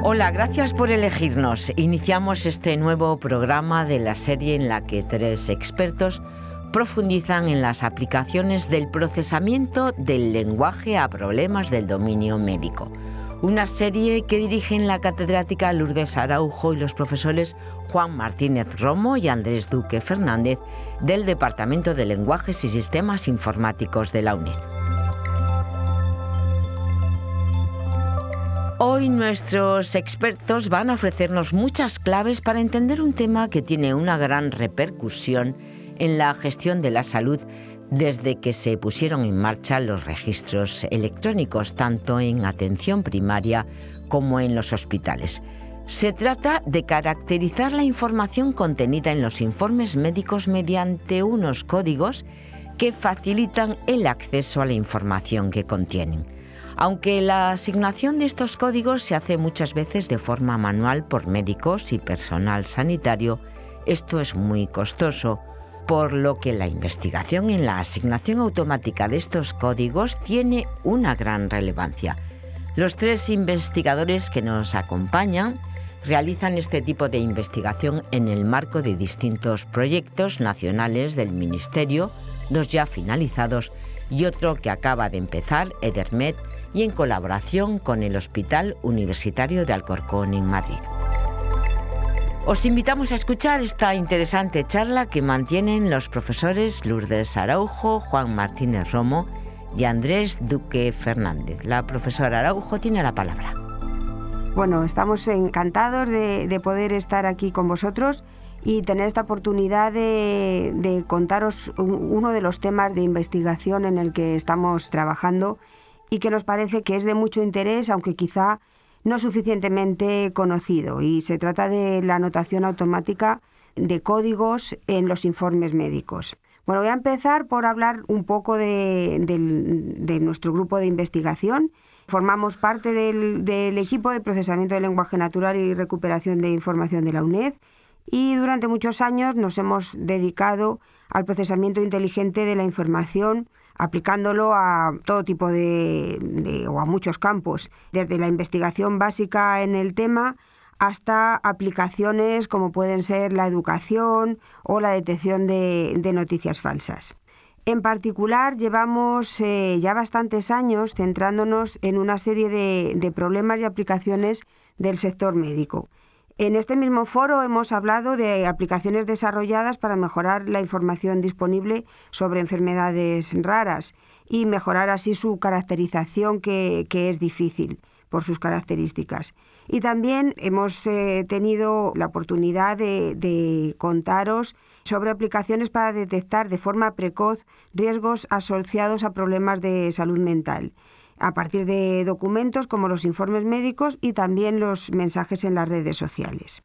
Hola, gracias por elegirnos. Iniciamos este nuevo programa de la serie en la que 3 expertos profundizan en las aplicaciones del procesamiento del lenguaje a problemas del dominio médico. Una serie que dirigen la catedrática Lourdes Araujo y los profesores Juan Martínez Romo y Andrés Duque Fernández del Departamento de Lenguajes y Sistemas Informáticos de la UNED. Hoy nuestros expertos van a ofrecernos muchas claves para entender un tema que tiene una gran repercusión en la gestión de la salud desde que se pusieron en marcha los registros electrónicos, tanto en atención primaria como en los hospitales. Se trata de caracterizar la información contenida en los informes médicos mediante unos códigos que facilitan el acceso a la información que contienen. Aunque la asignación de estos códigos se hace muchas veces de forma manual por médicos y personal sanitario, esto es muy costoso, por lo que la investigación en la asignación automática de estos códigos tiene una gran relevancia. Los 3 investigadores que nos acompañan realizan este tipo de investigación en el marco de distintos proyectos nacionales del Ministerio, 2 ya finalizados y otro que acaba de empezar, Edermed, y en colaboración con el Hospital Universitario de Alcorcón en Madrid. Os invitamos a escuchar esta interesante charla que mantienen los profesores Lourdes Araujo, Juan Martínez Romo y Andrés Duque Fernández. La profesora Araujo tiene la palabra. Bueno, estamos encantados de poder estar aquí con vosotros y tener esta oportunidad de contaros uno de los temas de investigación en el que estamos trabajando y que nos parece que es de mucho interés, aunque quizá no suficientemente conocido. Y se trata de la anotación automática de códigos en los informes médicos. Bueno, voy a empezar por hablar un poco de nuestro grupo de investigación. Formamos parte del equipo de procesamiento del lenguaje natural y recuperación de información de la UNED y durante muchos años nos hemos dedicado al procesamiento inteligente de la información, aplicándolo a todo tipo o a muchos campos, desde la investigación básica en el tema hasta aplicaciones como pueden ser la educación o la detección de noticias falsas. En particular, llevamos ya bastantes años centrándonos en una serie de problemas y aplicaciones del sector médico. En este mismo foro hemos hablado de aplicaciones desarrolladas para mejorar la información disponible sobre enfermedades raras y mejorar así su caracterización, que es difícil por sus características. Y también hemos tenido la oportunidad de contaros sobre aplicaciones para detectar de forma precoz riesgos asociados a problemas de salud mental, a partir de documentos como los informes médicos y también los mensajes en las redes sociales.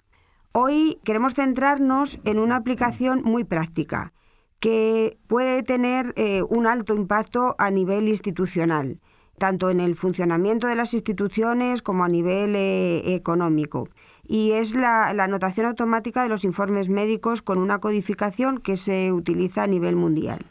Hoy queremos centrarnos en una aplicación muy práctica que puede tener un alto impacto a nivel institucional, tanto en el funcionamiento de las instituciones como a nivel económico. Y es la anotación automática de los informes médicos con una codificación que se utiliza a nivel mundial.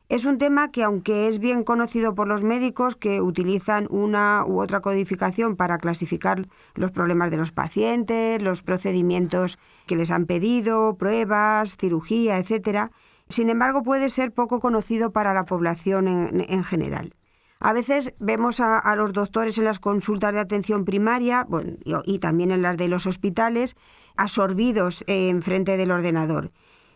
Es un tema que, aunque es bien conocido por los médicos que utilizan una u otra codificación para clasificar los problemas de los pacientes, los procedimientos que les han pedido, pruebas, cirugía, etc., sin embargo puede ser poco conocido para la población en general. A veces vemos a los doctores en las consultas de atención primaria, bueno, y también en las de los hospitales, absorbidos enfrente del ordenador.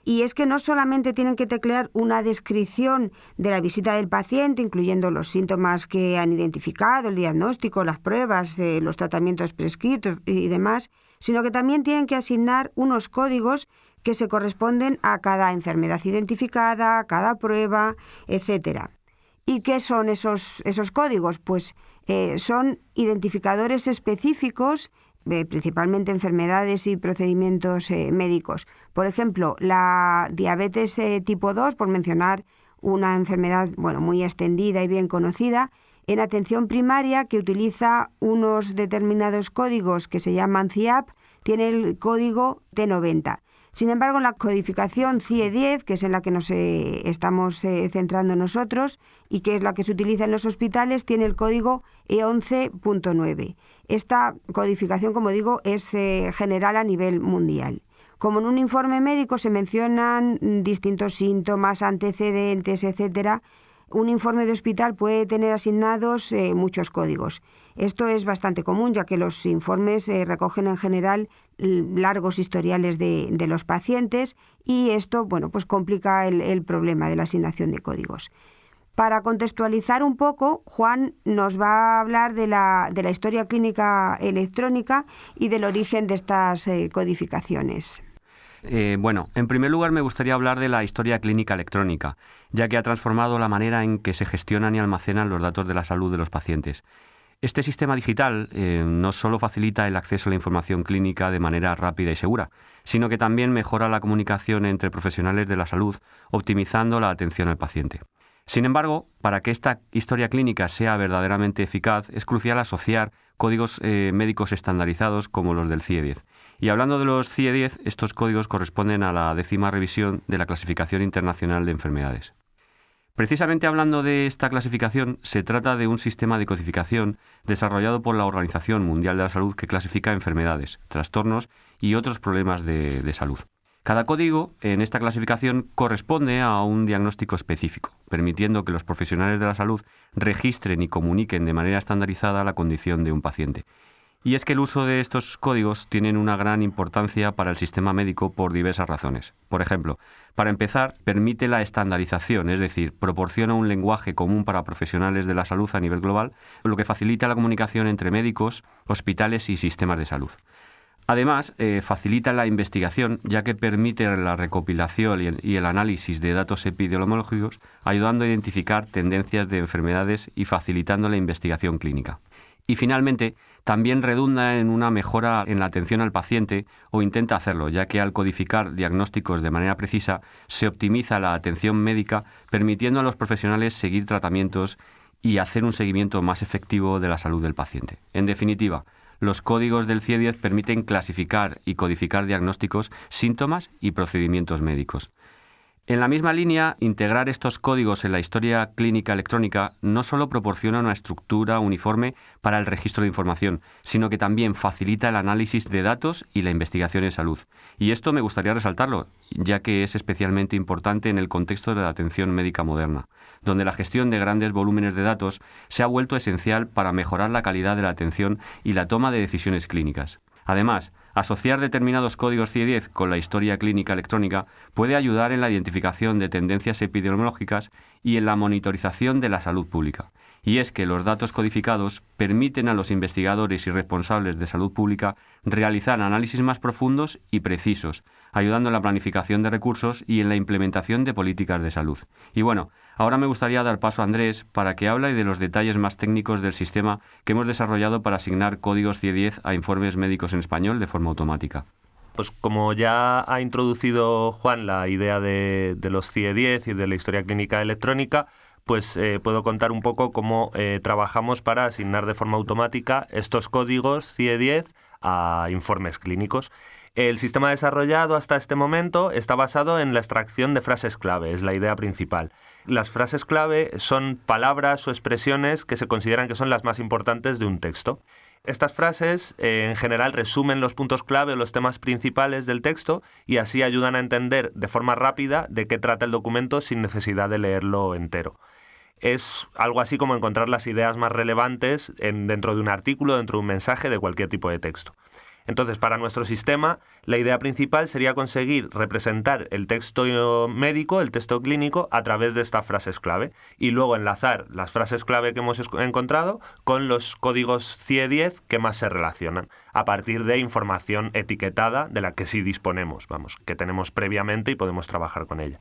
Y es que no solamente tienen que teclear una descripción de la visita del paciente, incluyendo los síntomas que han identificado, el diagnóstico, las pruebas, los tratamientos prescritos y demás, sino que también tienen que asignar unos códigos que se corresponden a cada enfermedad identificada, a cada prueba, etc. ¿Y qué son esos códigos? Pues son identificadores específicos, principalmente enfermedades y procedimientos médicos. Por ejemplo, la diabetes tipo 2, por mencionar una enfermedad muy extendida y bien conocida, en atención primaria, que utiliza unos determinados códigos que se llaman CIAP, tiene el código T90. Sin embargo, la codificación CIE-10, que es en la que nos estamos centrando nosotros y que es la que se utiliza en los hospitales, tiene el código E11.9. Esta codificación, como digo, es general a nivel mundial. Como en un informe médico se mencionan distintos síntomas, antecedentes, etcétera, un informe de hospital puede tener asignados muchos códigos. Esto es bastante común, ya que los informes recogen en general largos historiales de los pacientes y esto, pues complica el problema de la asignación de códigos. Para contextualizar un poco, Juan nos va a hablar de la historia clínica electrónica y del origen de estas codificaciones. En primer lugar me gustaría hablar de la historia clínica electrónica, ya que ha transformado la manera en que se gestionan y almacenan los datos de la salud de los pacientes. Este sistema digital no solo facilita el acceso a la información clínica de manera rápida y segura, sino que también mejora la comunicación entre profesionales de la salud, optimizando la atención al paciente. Sin embargo, para que esta historia clínica sea verdaderamente eficaz, es crucial asociar códigos médicos estandarizados como los del CIE-10. Y hablando de los CIE-10, estos códigos corresponden a la 10ª revisión de la Clasificación Internacional de Enfermedades. Precisamente hablando de esta clasificación, se trata de un sistema de codificación desarrollado por la Organización Mundial de la Salud que clasifica enfermedades, trastornos y otros problemas de salud. Cada código en esta clasificación corresponde a un diagnóstico específico, permitiendo que los profesionales de la salud registren y comuniquen de manera estandarizada la condición de un paciente. Y es que el uso de estos códigos tiene una gran importancia para el sistema médico por diversas razones. Por ejemplo, para empezar, permite la estandarización, es decir, proporciona un lenguaje común para profesionales de la salud a nivel global, lo que facilita la comunicación entre médicos, hospitales y sistemas de salud. Además, facilita la investigación, ya que permite la recopilación y el análisis de datos epidemiológicos, ayudando a identificar tendencias de enfermedades y facilitando la investigación clínica. Y finalmente, también redunda en una mejora en la atención al paciente o intenta hacerlo, ya que al codificar diagnósticos de manera precisa, se optimiza la atención médica, permitiendo a los profesionales seguir tratamientos y hacer un seguimiento más efectivo de la salud del paciente. En definitiva, los códigos del CIE-10 permiten clasificar y codificar diagnósticos, síntomas y procedimientos médicos. En la misma línea, integrar estos códigos en la historia clínica electrónica no solo proporciona una estructura uniforme para el registro de información, sino que también facilita el análisis de datos y la investigación en salud. Y esto me gustaría resaltarlo, ya que es especialmente importante en el contexto de la atención médica moderna, donde la gestión de grandes volúmenes de datos se ha vuelto esencial para mejorar la calidad de la atención y la toma de decisiones clínicas. Además, asociar determinados códigos CIE-10 con la historia clínica electrónica puede ayudar en la identificación de tendencias epidemiológicas y en la monitorización de la salud pública. Y es que los datos codificados permiten a los investigadores y responsables de salud pública realizar análisis más profundos y precisos, ayudando en la planificación de recursos y en la implementación de políticas de salud. Y bueno, ahora me gustaría dar paso a Andrés para que hable de los detalles más técnicos del sistema que hemos desarrollado para asignar códigos CIE-10 a informes médicos en español de forma automática. Pues como ya ha introducido Juan la idea de los CIE-10 y de la historia clínica electrónica, pues puedo contar un poco cómo trabajamos para asignar de forma automática estos códigos CIE-10 a informes clínicos. El sistema desarrollado hasta este momento está basado en la extracción de frases clave, es la idea principal. Las frases clave son palabras o expresiones que se consideran que son las más importantes de un texto. Estas frases en general resumen los puntos clave o los temas principales del texto y así ayudan a entender de forma rápida de qué trata el documento sin necesidad de leerlo entero. Es algo así como encontrar las ideas más relevantes dentro de un artículo, dentro de un mensaje de cualquier tipo de texto. Entonces, para nuestro sistema, la idea principal sería conseguir representar el texto médico, el texto clínico, a través de estas frases clave y luego enlazar las frases clave que hemos encontrado con los códigos CIE-10 que más se relacionan, a partir de información etiquetada de la que sí disponemos, que tenemos previamente y podemos trabajar con ella.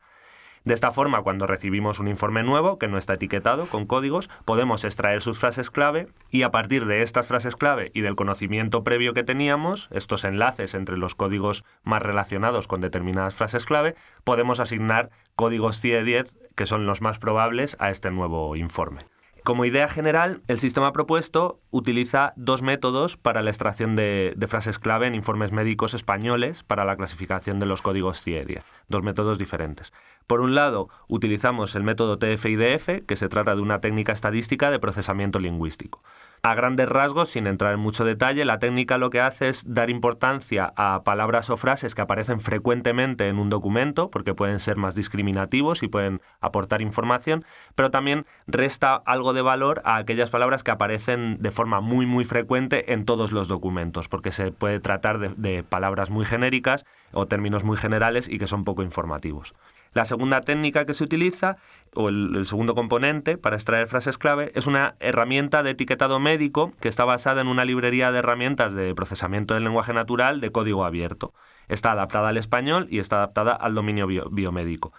De esta forma, cuando recibimos un informe nuevo que no está etiquetado con códigos, podemos extraer sus frases clave y a partir de estas frases clave y del conocimiento previo que teníamos, estos enlaces entre los códigos más relacionados con determinadas frases clave, podemos asignar códigos CIE-10 que son los más probables a este nuevo informe. Como idea general, el sistema propuesto utiliza 2 métodos para la extracción de frases clave en informes médicos españoles para la clasificación de los códigos CIE-10. 2 métodos diferentes. Por un lado, utilizamos el método TF-IDF, que se trata de una técnica estadística de procesamiento lingüístico. A grandes rasgos, sin entrar en mucho detalle, la técnica lo que hace es dar importancia a palabras o frases que aparecen frecuentemente en un documento, porque pueden ser más discriminativos y pueden aportar información, pero también resta algo de valor a aquellas palabras que aparecen de forma muy frecuente en todos los documentos, porque se puede tratar de palabras muy genéricas o términos muy generales y que son poco informativos. La segunda técnica que se utiliza, o el segundo componente para extraer frases clave, es una herramienta de etiquetado médico que está basada en una librería de herramientas de procesamiento del lenguaje natural de código abierto. Está adaptada al español y está adaptada al dominio biomédico.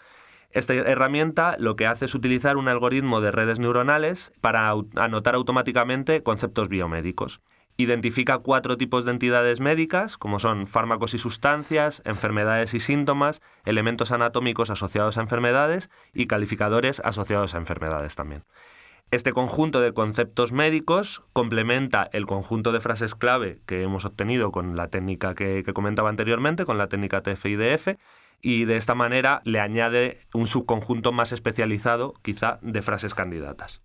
Esta herramienta lo que hace es utilizar un algoritmo de redes neuronales para anotar automáticamente conceptos biomédicos. Identifica 4 tipos de entidades médicas, como son fármacos y sustancias, enfermedades y síntomas, elementos anatómicos asociados a enfermedades y calificadores asociados a enfermedades también. Este conjunto de conceptos médicos complementa el conjunto de frases clave que hemos obtenido con la técnica que comentaba anteriormente, con la técnica TF-IDF, y de esta manera le añade un subconjunto más especializado, quizá, de frases candidatas.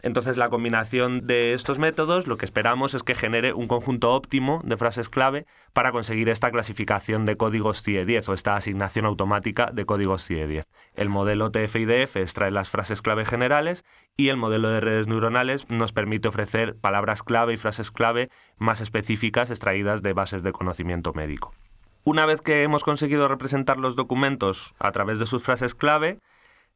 Entonces, la combinación de estos métodos lo que esperamos es que genere un conjunto óptimo de frases clave para conseguir esta clasificación de códigos CIE-10 o esta asignación automática de códigos CIE-10. El modelo TF-IDF extrae las frases clave generales y el modelo de redes neuronales nos permite ofrecer palabras clave y frases clave más específicas extraídas de bases de conocimiento médico. Una vez que hemos conseguido representar los documentos a través de sus frases clave,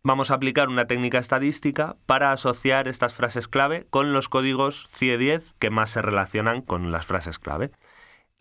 vamos a aplicar una técnica estadística para asociar estas frases clave con los códigos CIE-10 que más se relacionan con las frases clave.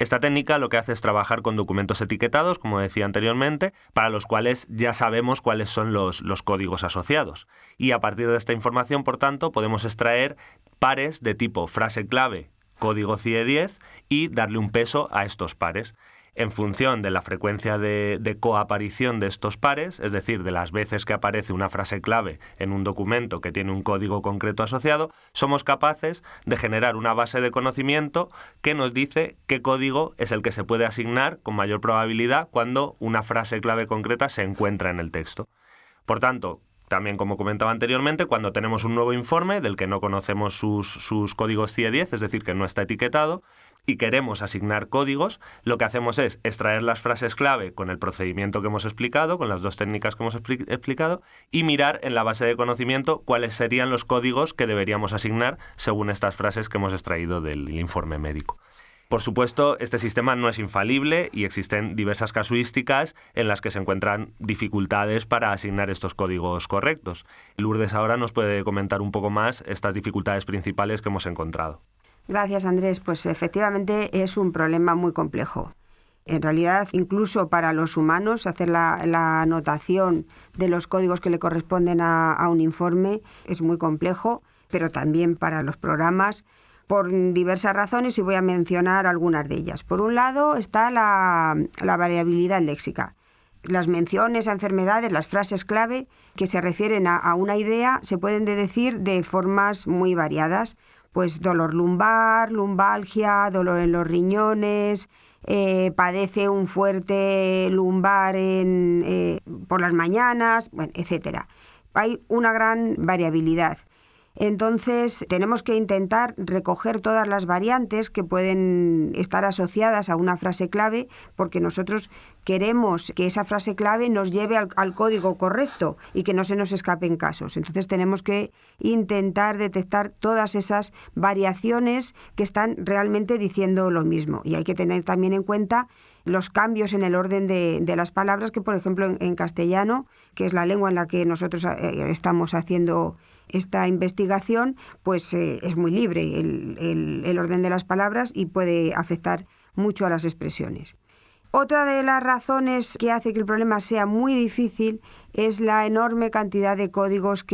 Esta técnica lo que hace es trabajar con documentos etiquetados, como decía anteriormente, para los cuales ya sabemos cuáles son los códigos asociados. Y a partir de esta información, por tanto, podemos extraer pares de tipo frase clave, código CIE-10 y darle un peso a estos pares. En función de la frecuencia de coaparición de estos pares, es decir, de las veces que aparece una frase clave en un documento que tiene un código concreto asociado, somos capaces de generar una base de conocimiento que nos dice qué código es el que se puede asignar con mayor probabilidad cuando una frase clave concreta se encuentra en el texto. Por tanto, también, como comentaba anteriormente, cuando tenemos un nuevo informe del que no conocemos sus códigos CIE-10, es decir, que no está etiquetado, y queremos asignar códigos, lo que hacemos es extraer las frases clave con el procedimiento que hemos explicado, con las 2 técnicas que hemos explicado, y mirar en la base de conocimiento cuáles serían los códigos que deberíamos asignar según estas frases que hemos extraído del informe médico. Por supuesto, este sistema no es infalible y existen diversas casuísticas en las que se encuentran dificultades para asignar estos códigos correctos. Lourdes ahora nos puede comentar un poco más estas dificultades principales que hemos encontrado. Gracias, Andrés. Pues efectivamente es un problema muy complejo. En realidad, incluso para los humanos, hacer la anotación de los códigos que le corresponden a un informe es muy complejo, pero también para los programas, por diversas razones, y voy a mencionar algunas de ellas. Por un lado está la variabilidad léxica. Las menciones a enfermedades, las frases clave que se refieren a una idea, se pueden decir de formas muy variadas. Pues dolor lumbar, lumbalgia, dolor en los riñones, padece un fuerte lumbar por las mañanas, bueno, etc. Hay una gran variabilidad. Entonces, tenemos que intentar recoger todas las variantes que pueden estar asociadas a una frase clave, porque nosotros queremos que esa frase clave nos lleve al código correcto y que no se nos escapen casos. Entonces, tenemos que intentar detectar todas esas variaciones que están realmente diciendo lo mismo. Y hay que tener también en cuenta los cambios en el orden de las palabras, que por ejemplo en castellano, que es la lengua en la que nosotros estamos haciendo esta investigación, pues es muy libre el orden de las palabras y puede afectar mucho a las expresiones. Otra de las razones que hace que el problema sea muy difícil es la enorme cantidad de códigos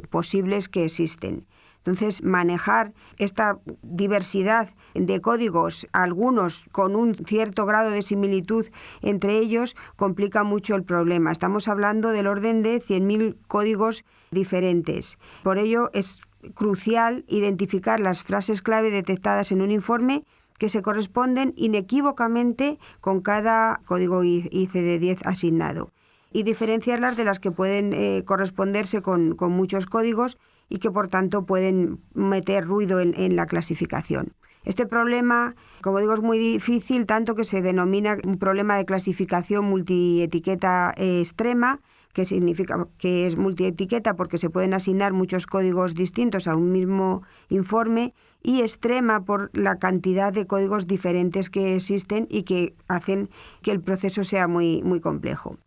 posibles que existen. Entonces, manejar esta diversidad de códigos, algunos con un cierto grado de similitud entre ellos, complica mucho el problema. Estamos hablando del orden de 100.000 códigos diferentes. Por ello, es crucial identificar las frases clave detectadas en un informe que se corresponden inequívocamente con cada código ICD-10 asignado y diferenciarlas de las que pueden corresponderse con muchos códigos y que por tanto pueden meter ruido en la clasificación. Este problema, como digo, es muy difícil, tanto que se denomina un problema de clasificación multietiqueta extrema, que significa que es multietiqueta porque se pueden asignar muchos códigos distintos a un mismo informe, y extrema por la cantidad de códigos diferentes que existen y que hacen que el proceso sea muy, muy complejo.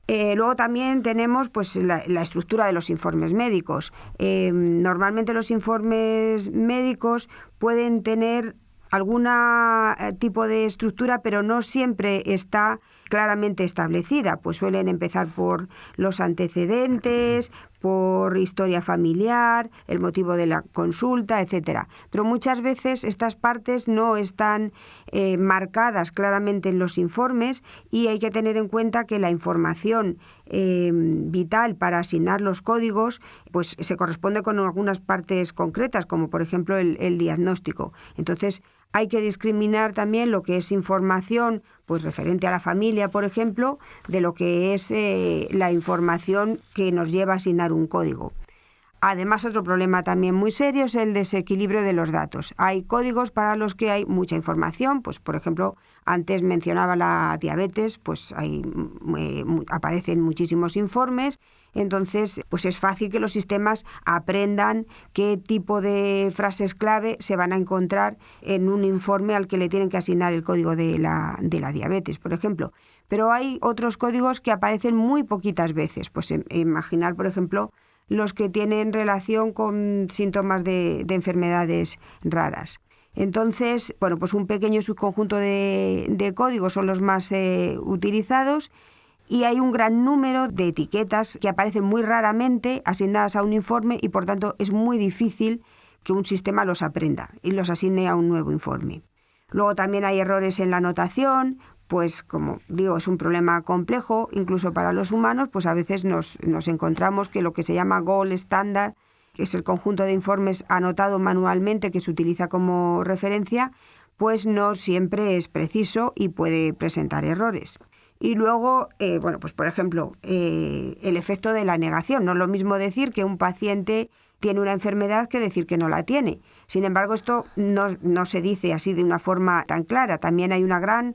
Luego también tenemos pues, la estructura de los informes médicos. Normalmente los informes médicos pueden tener algún tipo de estructura, pero no siempre está claramente establecida, pues suelen empezar por los antecedentes, por historia familiar, el motivo de la consulta, etcétera. Pero muchas veces estas partes no están marcadas claramente en los informes y hay que tener en cuenta que la información vital para asignar los códigos pues se corresponde con algunas partes concretas, como por ejemplo el diagnóstico. Entonces hay que discriminar también lo que es información pues referente a la familia, por ejemplo, de lo que es la información que nos lleva a asignar un código. Además, otro problema también muy serio es el desequilibrio de los datos. Hay códigos para los que hay mucha información, pues por ejemplo, antes mencionaba la diabetes, pues aparecen muchísimos informes, entonces pues es fácil que los sistemas aprendan qué tipo de frases clave se van a encontrar en un informe al que le tienen que asignar el código de la diabetes, por ejemplo. Pero hay otros códigos que aparecen muy poquitas veces, pues imaginar, por ejemplo, los que tienen relación con síntomas de enfermedades raras. Entonces, bueno, pues un pequeño subconjunto de códigos son los más utilizados y hay un gran número de etiquetas que aparecen muy raramente asignadas a un informe y por tanto es muy difícil que un sistema los aprenda y los asigne a un nuevo informe. Luego también hay errores en la notación. Pues como digo, es un problema complejo, incluso para los humanos, pues a veces nos encontramos que lo que se llama gold standard, que es el conjunto de informes anotado manualmente que se utiliza como referencia, pues no siempre es preciso y puede presentar errores. Y luego, bueno, pues por ejemplo, el efecto de la negación. No es lo mismo decir que un paciente tiene una enfermedad que decir que no la tiene. Sin embargo, esto no se dice así de una forma tan clara. También hay una gran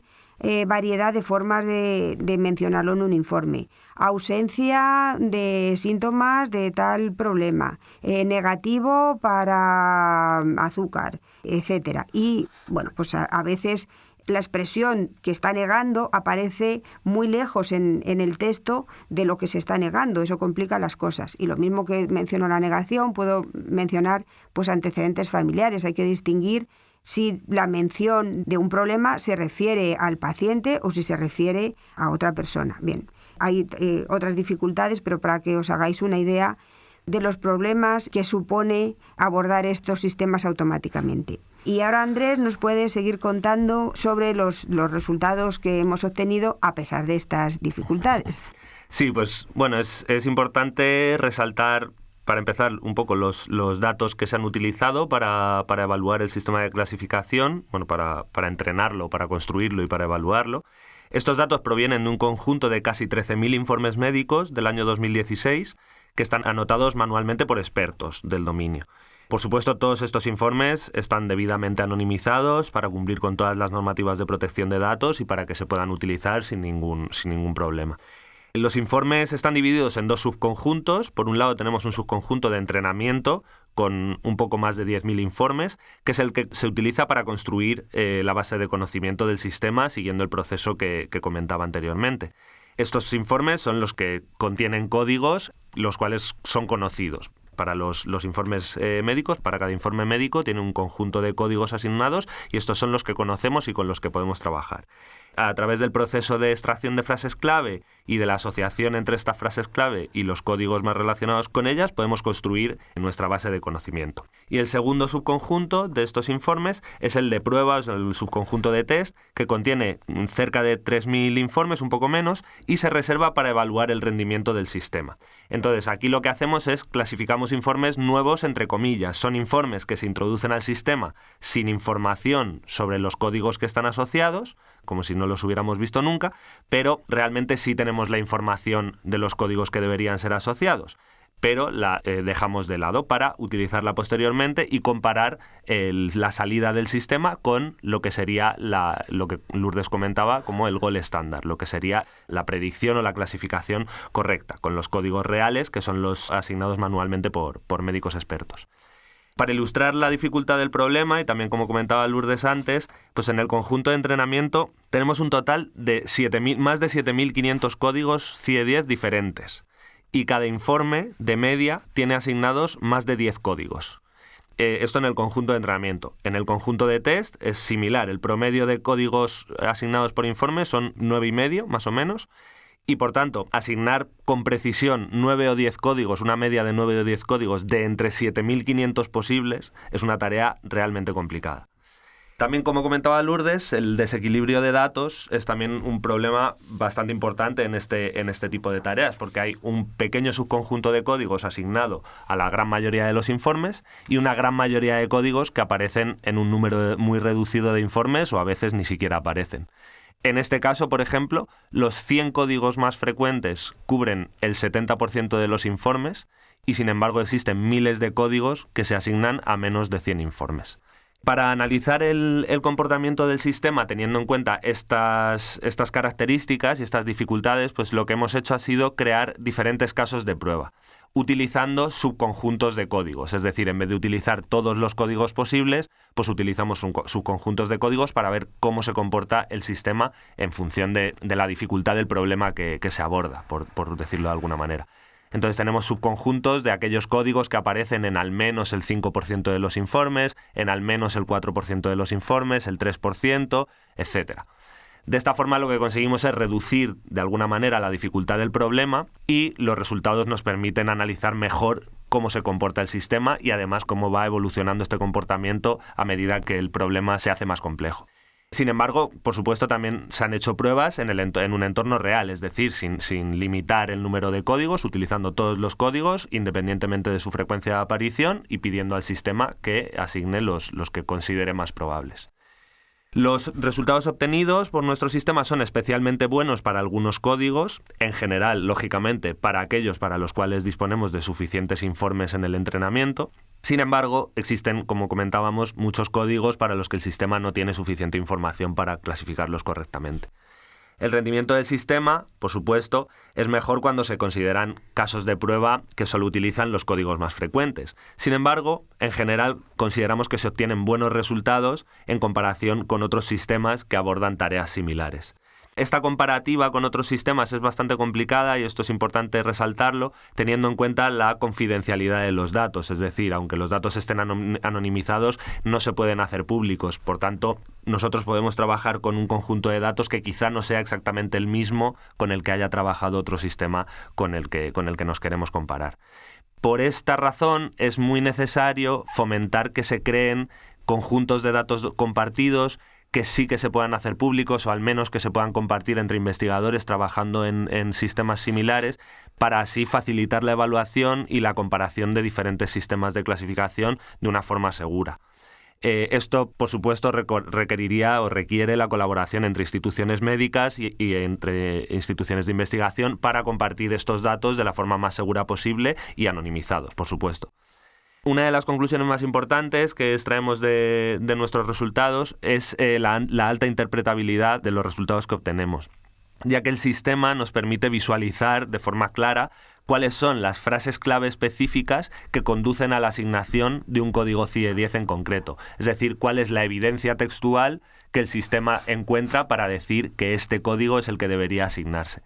variedad de formas de mencionarlo en un informe. Ausencia de síntomas de tal problema, negativo para azúcar, etcétera. Y bueno, pues a veces la expresión que está negando aparece muy lejos en el texto de lo que se está negando. Eso complica las cosas. Y lo mismo que menciono la negación, puedo mencionar pues antecedentes familiares. Hay que distinguir si la mención de un problema se refiere al paciente o si se refiere a otra persona. Bien, hay otras dificultades, pero para que os hagáis una idea de los problemas que supone abordar estos sistemas automáticamente. Y ahora Andrés nos puede seguir contando sobre los resultados que hemos obtenido a pesar de estas dificultades. Sí, pues bueno, es importante resaltar, para empezar, un poco los datos que se han utilizado para evaluar el sistema de clasificación, bueno, para entrenarlo, para construirlo y para evaluarlo. Estos datos provienen de un conjunto de casi 13.000 informes médicos del año 2016 que están anotados manualmente por expertos del dominio. Por supuesto, todos estos informes están debidamente anonimizados para cumplir con todas las normativas de protección de datos y para que se puedan utilizar sin ningún problema. Los informes están divididos en dos subconjuntos. Por un lado tenemos un subconjunto de entrenamiento con un poco más de 10.000 informes, que es el que se utiliza para construir la base de conocimiento del sistema siguiendo el proceso que comentaba anteriormente. Estos informes son los que contienen códigos, los cuales son conocidos. Para los informes médicos, para cada informe médico tiene un conjunto de códigos asignados y estos son los que conocemos y con los que podemos trabajar. A través del proceso de extracción de frases clave y de la asociación entre estas frases clave y los códigos más relacionados con ellas, podemos construir nuestra base de conocimiento. Y el segundo subconjunto de estos informes es el de pruebas, el subconjunto de test, que contiene cerca de 3.000 informes, un poco menos, y se reserva para evaluar el rendimiento del sistema. Entonces, aquí lo que hacemos es clasificamos informes nuevos, entre comillas. Son informes que se introducen al sistema sin información sobre los códigos que están asociados, como si no los hubiéramos visto nunca, pero realmente sí tenemos la información de los códigos que deberían ser asociados, pero la dejamos de lado para utilizarla posteriormente y comparar la salida del sistema con lo que sería lo que Lourdes comentaba como el gold estándar, lo que sería la predicción o la clasificación correcta, con los códigos reales, que son los asignados manualmente por médicos expertos. Para ilustrar la dificultad del problema, y también como comentaba Lourdes antes, pues en el conjunto de entrenamiento tenemos un total de más de 7.500 códigos CIE-10 diferentes. Y cada informe, de media, tiene asignados más de 10 códigos. Esto en el conjunto de entrenamiento. En el conjunto de test es similar. El promedio de códigos asignados por informe son 9,5, más o menos. Y, por tanto, asignar con precisión 9 o 10 códigos, una media de 9 o 10 códigos de entre 7.500 posibles, es una tarea realmente complicada. También, como comentaba Lourdes, el desequilibrio de datos es también un problema bastante importante en este tipo de tareas, porque hay un pequeño subconjunto de códigos asignado a la gran mayoría de los informes y una gran mayoría de códigos que aparecen en un número muy reducido de informes o a veces ni siquiera aparecen. En este caso, por ejemplo, los 100 códigos más frecuentes cubren el 70% de los informes y, sin embargo, existen miles de códigos que se asignan a menos de 100 informes. Para analizar el comportamiento del sistema teniendo en cuenta estas características y estas dificultades, pues lo que hemos hecho ha sido crear diferentes casos de prueba, utilizando subconjuntos de códigos. Es decir, en vez de utilizar todos los códigos posibles, pues utilizamos subconjuntos de códigos para ver cómo se comporta el sistema en función de la dificultad del problema que se aborda, por decirlo de alguna manera. Entonces tenemos subconjuntos de aquellos códigos que aparecen en al menos el 5% de los informes, en al menos el 4% de los informes, el 3%, etc. De esta forma lo que conseguimos es reducir de alguna manera la dificultad del problema y los resultados nos permiten analizar mejor cómo se comporta el sistema y además cómo va evolucionando este comportamiento a medida que el problema se hace más complejo. Sin embargo, por supuesto, también se han hecho pruebas en un entorno real, es decir, sin limitar el número de códigos, utilizando todos los códigos, independientemente de su frecuencia de aparición, y pidiendo al sistema que asigne los que considere más probables. Los resultados obtenidos por nuestro sistema son especialmente buenos para algunos códigos, en general, lógicamente, para aquellos para los cuales disponemos de suficientes informes en el entrenamiento. Sin embargo, existen, como comentábamos, muchos códigos para los que el sistema no tiene suficiente información para clasificarlos correctamente. El rendimiento del sistema, por supuesto, es mejor cuando se consideran casos de prueba que solo utilizan los códigos más frecuentes. Sin embargo, en general, consideramos que se obtienen buenos resultados en comparación con otros sistemas que abordan tareas similares. Esta comparativa con otros sistemas es bastante complicada y esto es importante resaltarlo teniendo en cuenta la confidencialidad de los datos, es decir, aunque los datos estén anonimizados, no se pueden hacer públicos. Por tanto, nosotros podemos trabajar con un conjunto de datos que quizá no sea exactamente el mismo con el que haya trabajado otro sistema con el que nos queremos comparar. Por esta razón, es muy necesario fomentar que se creen conjuntos de datos compartidos que sí que se puedan hacer públicos o al menos que se puedan compartir entre investigadores trabajando en sistemas similares para así facilitar la evaluación y la comparación de diferentes sistemas de clasificación de una forma segura. Esto, por supuesto, requeriría o requiere la colaboración entre instituciones médicas y entre instituciones de investigación para compartir estos datos de la forma más segura posible y anonimizados, por supuesto. Una de las conclusiones más importantes que extraemos de nuestros resultados es la alta interpretabilidad de los resultados que obtenemos, ya que el sistema nos permite visualizar de forma clara cuáles son las frases clave específicas que conducen a la asignación de un código CIE-10 en concreto, es decir, cuál es la evidencia textual que el sistema encuentra para decir que este código es el que debería asignarse.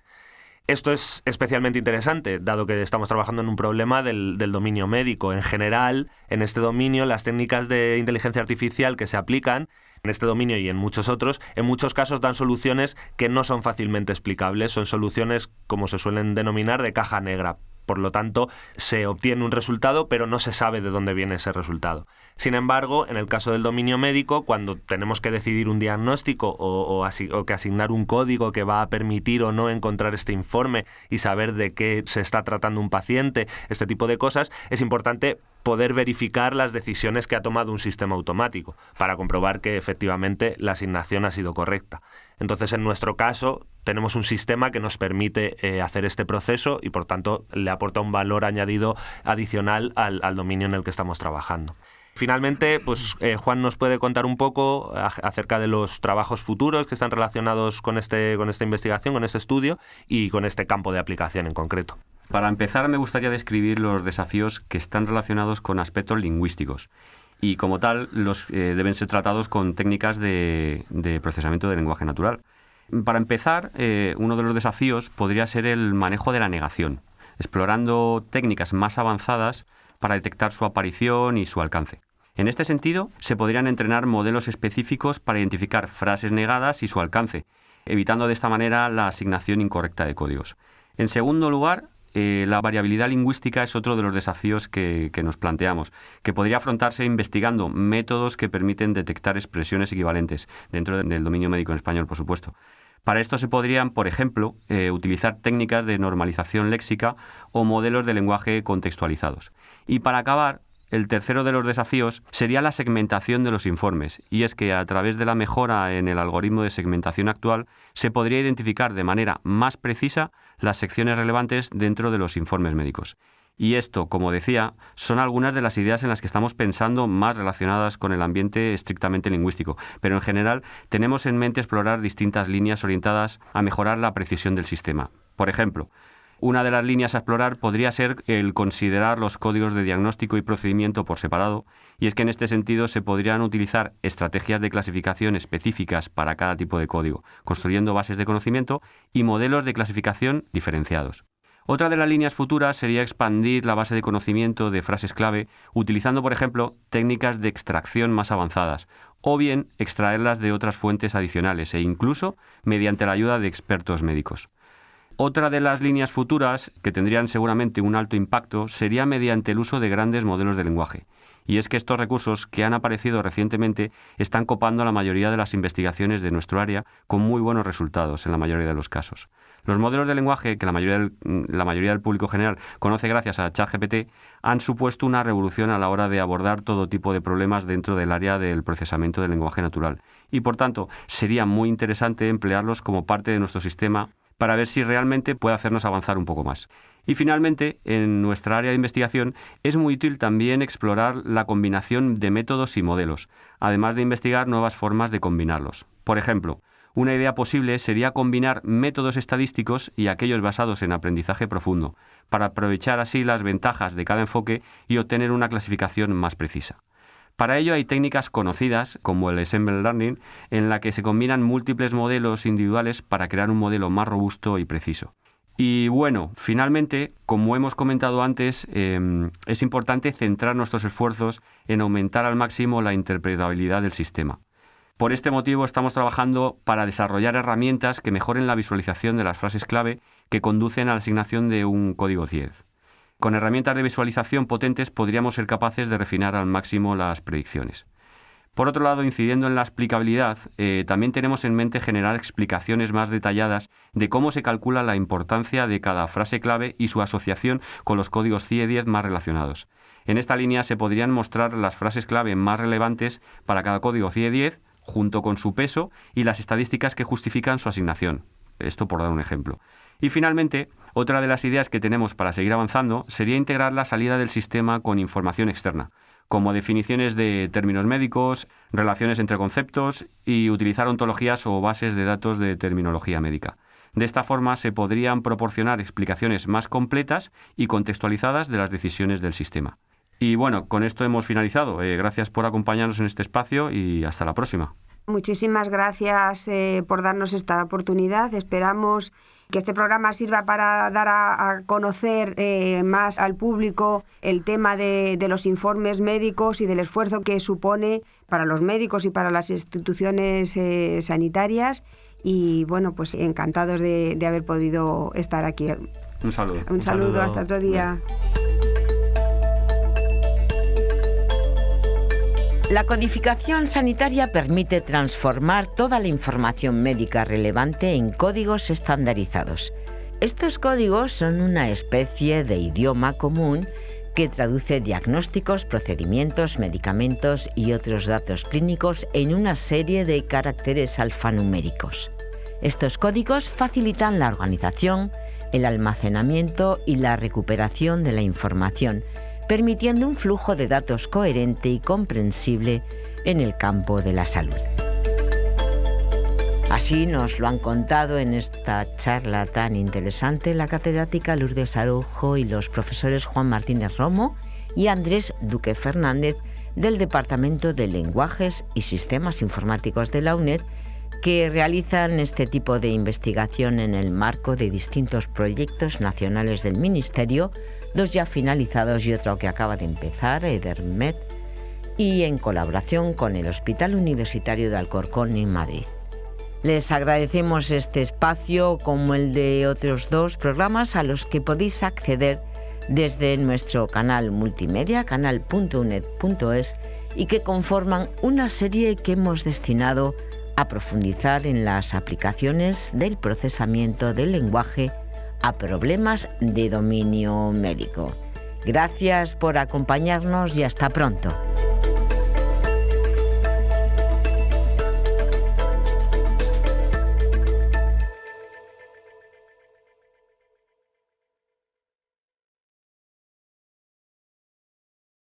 Esto es especialmente interesante, dado que estamos trabajando en un problema del dominio médico. En general, en este dominio, las técnicas de inteligencia artificial que se aplican en este dominio y en muchos otros, en muchos casos dan soluciones que no son fácilmente explicables. Son soluciones, como se suelen denominar, de caja negra. Por lo tanto, se obtiene un resultado, pero no se sabe de dónde viene ese resultado. Sin embargo, en el caso del dominio médico, cuando tenemos que decidir un diagnóstico o que asignar un código que va a permitir o no encontrar este informe y saber de qué se está tratando un paciente, este tipo de cosas, es importante poder verificar las decisiones que ha tomado un sistema automático para comprobar que efectivamente la asignación ha sido correcta. Entonces, en nuestro caso, tenemos un sistema que nos permite hacer este proceso y, por tanto, le aporta un valor añadido adicional al dominio en el que estamos trabajando. Finalmente, pues Juan nos puede contar un poco acerca de los trabajos futuros que están relacionados con esta investigación, con este estudio y con este campo de aplicación en concreto. Para empezar, me gustaría describir los desafíos que están relacionados con aspectos lingüísticos y, como tal, los deben ser tratados con técnicas de procesamiento del lenguaje natural. Para empezar, uno de los desafíos podría ser el manejo de la negación, explorando técnicas más avanzadas para detectar su aparición y su alcance. En este sentido, se podrían entrenar modelos específicos para identificar frases negadas y su alcance, evitando de esta manera la asignación incorrecta de códigos. En segundo lugar, la variabilidad lingüística es otro de los desafíos que nos planteamos, que podría afrontarse investigando métodos que permiten detectar expresiones equivalentes, dentro del dominio médico en español, por supuesto. Para esto se podrían, por ejemplo, utilizar técnicas de normalización léxica o modelos de lenguaje contextualizados. Y para acabar, el tercero de los desafíos sería la segmentación de los informes, y es que a través de la mejora en el algoritmo de segmentación actual se podría identificar de manera más precisa las secciones relevantes dentro de los informes médicos. Y esto, como decía, son algunas de las ideas en las que estamos pensando más relacionadas con el ambiente estrictamente lingüístico, pero en general tenemos en mente explorar distintas líneas orientadas a mejorar la precisión del sistema. Por ejemplo, una de las líneas a explorar podría ser el considerar los códigos de diagnóstico y procedimiento por separado, y es que en este sentido se podrían utilizar estrategias de clasificación específicas para cada tipo de código, construyendo bases de conocimiento y modelos de clasificación diferenciados. Otra de las líneas futuras sería expandir la base de conocimiento de frases clave utilizando, por ejemplo, técnicas de extracción más avanzadas, o bien extraerlas de otras fuentes adicionales e incluso mediante la ayuda de expertos médicos. Otra de las líneas futuras, que tendrían seguramente un alto impacto, sería mediante el uso de grandes modelos de lenguaje. Y es que estos recursos que han aparecido recientemente están copando la mayoría de las investigaciones de nuestro área con muy buenos resultados en la mayoría de los casos. Los modelos de lenguaje, que la mayoría del público general conoce gracias a ChatGPT, han supuesto una revolución a la hora de abordar todo tipo de problemas dentro del área del procesamiento del lenguaje natural. Y por tanto, sería muy interesante emplearlos como parte de nuestro sistema para ver si realmente puede hacernos avanzar un poco más. Y finalmente, en nuestra área de investigación es muy útil también explorar la combinación de métodos y modelos, además de investigar nuevas formas de combinarlos. Por ejemplo, una idea posible sería combinar métodos estadísticos y aquellos basados en aprendizaje profundo, para aprovechar así las ventajas de cada enfoque y obtener una clasificación más precisa. Para ello hay técnicas conocidas, como el Ensemble Learning, en la que se combinan múltiples modelos individuales para crear un modelo más robusto y preciso. Y bueno, finalmente, como hemos comentado antes, es importante centrar nuestros esfuerzos en aumentar al máximo la interpretabilidad del sistema. Por este motivo estamos trabajando para desarrollar herramientas que mejoren la visualización de las frases clave que conducen a la asignación de un código CIED. Con herramientas de visualización potentes podríamos ser capaces de refinar al máximo las predicciones. Por otro lado, incidiendo en la explicabilidad, también tenemos en mente generar explicaciones más detalladas de cómo se calcula la importancia de cada frase clave y su asociación con los códigos CIE10 más relacionados. En esta línea se podrían mostrar las frases clave más relevantes para cada código CIE10, junto con su peso y las estadísticas que justifican su asignación. Esto por dar un ejemplo. Y finalmente, otra de las ideas que tenemos para seguir avanzando sería integrar la salida del sistema con información externa, como definiciones de términos médicos, relaciones entre conceptos y utilizar ontologías o bases de datos de terminología médica. De esta forma se podrían proporcionar explicaciones más completas y contextualizadas de las decisiones del sistema. Y bueno, con esto hemos finalizado. Gracias por acompañarnos en este espacio y hasta la próxima. Muchísimas gracias por darnos esta oportunidad. Esperamos que este programa sirva para dar a conocer más al público el tema de los informes médicos y del esfuerzo que supone para los médicos y para las instituciones sanitarias. Y bueno, pues encantados de haber podido estar aquí. Un saludo. Un saludo, hasta otro día. La codificación sanitaria permite transformar toda la información médica relevante en códigos estandarizados. Estos códigos son una especie de idioma común que traduce diagnósticos, procedimientos, medicamentos y otros datos clínicos en una serie de caracteres alfanuméricos. Estos códigos facilitan la organización, el almacenamiento y la recuperación de la información, permitiendo un flujo de datos coherente y comprensible en el campo de la salud. Así nos lo han contado en esta charla tan interesante la catedrática Lourdes Araujo y los profesores Juan Martínez Romo y Andrés Duque Fernández del Departamento de Lenguajes y Sistemas Informáticos de la UNED, que realizan este tipo de investigación en el marco de distintos proyectos nacionales del Ministerio, 2 ya finalizados y otro que acaba de empezar, EDERMED, y en colaboración con el Hospital Universitario de Alcorcón en Madrid. Les agradecemos este espacio, como el de otros 2 programas a los que podéis acceder desde nuestro canal multimedia, canal.uned.es, y que conforman una serie que hemos destinado a profundizar en las aplicaciones del procesamiento del lenguaje a problemas de dominio médico. Gracias por acompañarnos y hasta pronto.